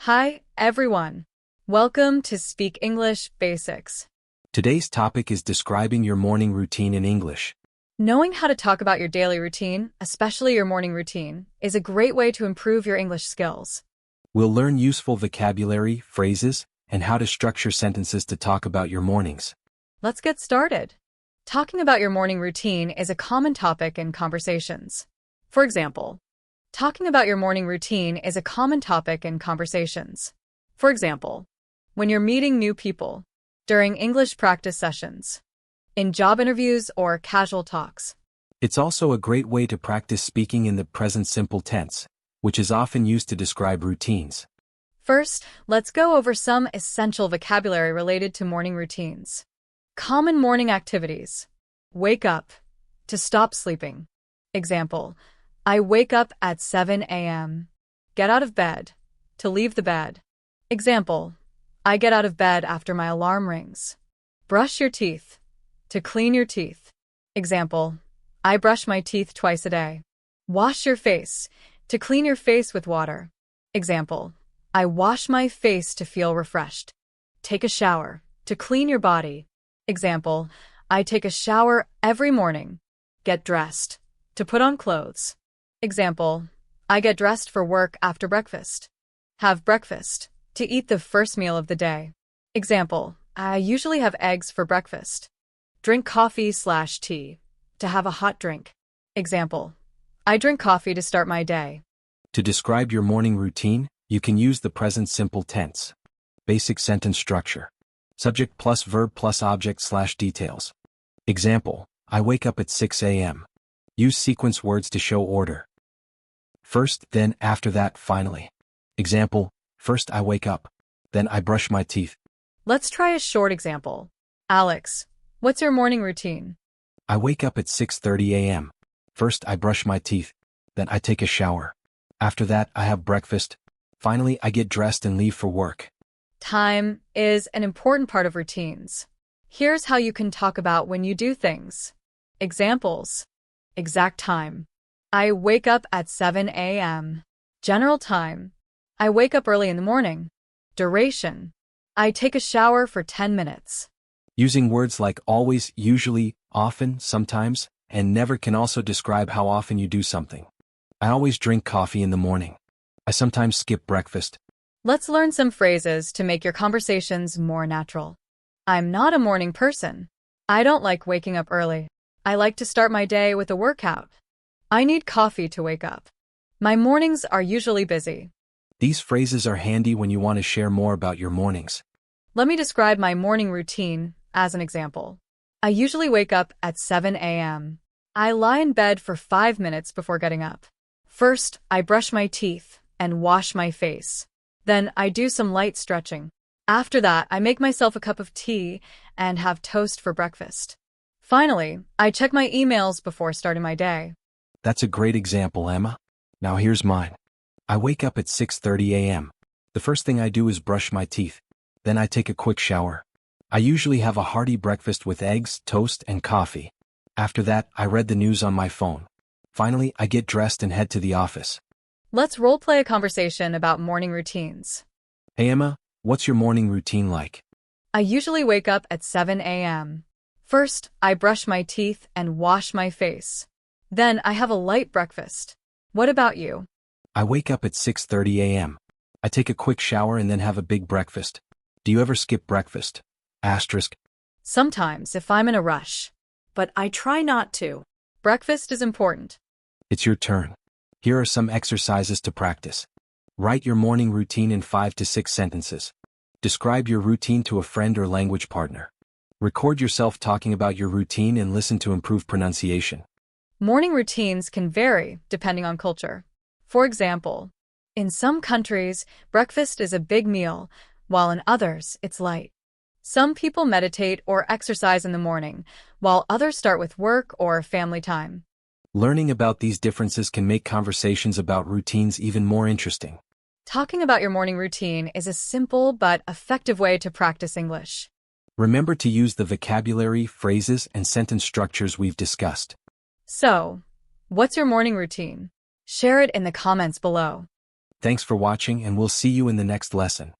Hi, everyone. Welcome to Speak English Basics. Today's topic is describing your morning routine in English. Knowing how to talk about your daily routine, especially your morning routine, is a great way to improve your English skills. We'll learn useful vocabulary, phrases, and how to structure sentences to talk about your mornings. Let's get started. Talking about your morning routine is a common topic in conversations. For example, talking about your morning routine is a common topic in conversations. For example, when you're meeting new people, during English practice sessions, in job interviews or casual talks. It's also a great way to practice speaking in the present simple tense, which is often used to describe routines. First, let's go over some essential vocabulary related to morning routines. Common morning activities. Wake up. To stop sleeping. Example, I wake up at 7 a.m. Get out of bed. To leave the bed. Example, I get out of bed after my alarm rings. Brush your teeth. To clean your teeth. Example, I brush my teeth twice a day. Wash your face. To clean your face with water. Example, I wash my face to feel refreshed. Take a shower. To clean your body. Example, I take a shower every morning. Get dressed. To put on clothes. Example, I get dressed for work after breakfast. Have breakfast. To eat the first meal of the day. Example, I usually have eggs for breakfast. Drink coffee/tea. To have a hot drink. Example, I drink coffee to start my day. To describe your morning routine, you can use the present simple tense. Basic sentence structure. Subject plus verb plus object/details. Example, I wake up at 6 a.m. Use sequence words to show order. First, then, after that, finally. Example, first I wake up. Then I brush my teeth. Let's try a short example. Alex, what's your morning routine? I wake up at 6:30 a.m. First I brush my teeth. Then I take a shower. After that I have breakfast. Finally I get dressed and leave for work. Time is an important part of routines. Here's how you can talk about when you do things. Examples. Exact time. I wake up at 7 a.m. General time. I wake up early in the morning. Duration. I take a shower for 10 minutes. Using words like always, usually, often, sometimes, and never can also describe how often you do something. I always drink coffee in the morning. I sometimes skip breakfast. Let's learn some phrases to make your conversations more natural. I'm not a morning person. I don't like waking up early. I like to start my day with a workout. I need coffee to wake up. My mornings are usually busy. These phrases are handy when you want to share more about your mornings. Let me describe my morning routine as an example. I usually wake up at 7 a.m. I lie in bed for 5 minutes before getting up. First, I brush my teeth and wash my face. Then I do some light stretching. After that, I make myself a cup of tea and have toast for breakfast. Finally, I check my emails before starting my day. That's a great example, Emma. Now here's mine. I wake up at 6:30 a.m. The first thing I do is brush my teeth. Then I take a quick shower. I usually have a hearty breakfast with eggs, toast, and coffee. After that, I read the news on my phone. Finally, I get dressed and head to the office. Let's role-play a conversation about morning routines. Hey Emma, what's your morning routine like? I usually wake up at 7 a.m. First, I brush my teeth and wash my face. Then I have a light breakfast. What about you? I wake up at 6:30 a.m. I take a quick shower and then have a big breakfast. Do you ever skip breakfast? Asterisk. Sometimes if I'm in a rush. But I try not to. Breakfast is important. It's your turn. Here are some exercises to practice. Write your morning routine in 5 to 6 sentences. Describe your routine to a friend or language partner. Record yourself talking about your routine and listen to improve pronunciation. Morning routines can vary depending on culture. For example, in some countries, breakfast is a big meal, while in others, it's light. Some people meditate or exercise in the morning, while others start with work or family time. Learning about these differences can make conversations about routines even more interesting. Talking about your morning routine is a simple but effective way to practice English. Remember to use the vocabulary, phrases, and sentence structures we've discussed. So, what's your morning routine? Share it in the comments below. Thanks for watching and we'll see you in the next lesson.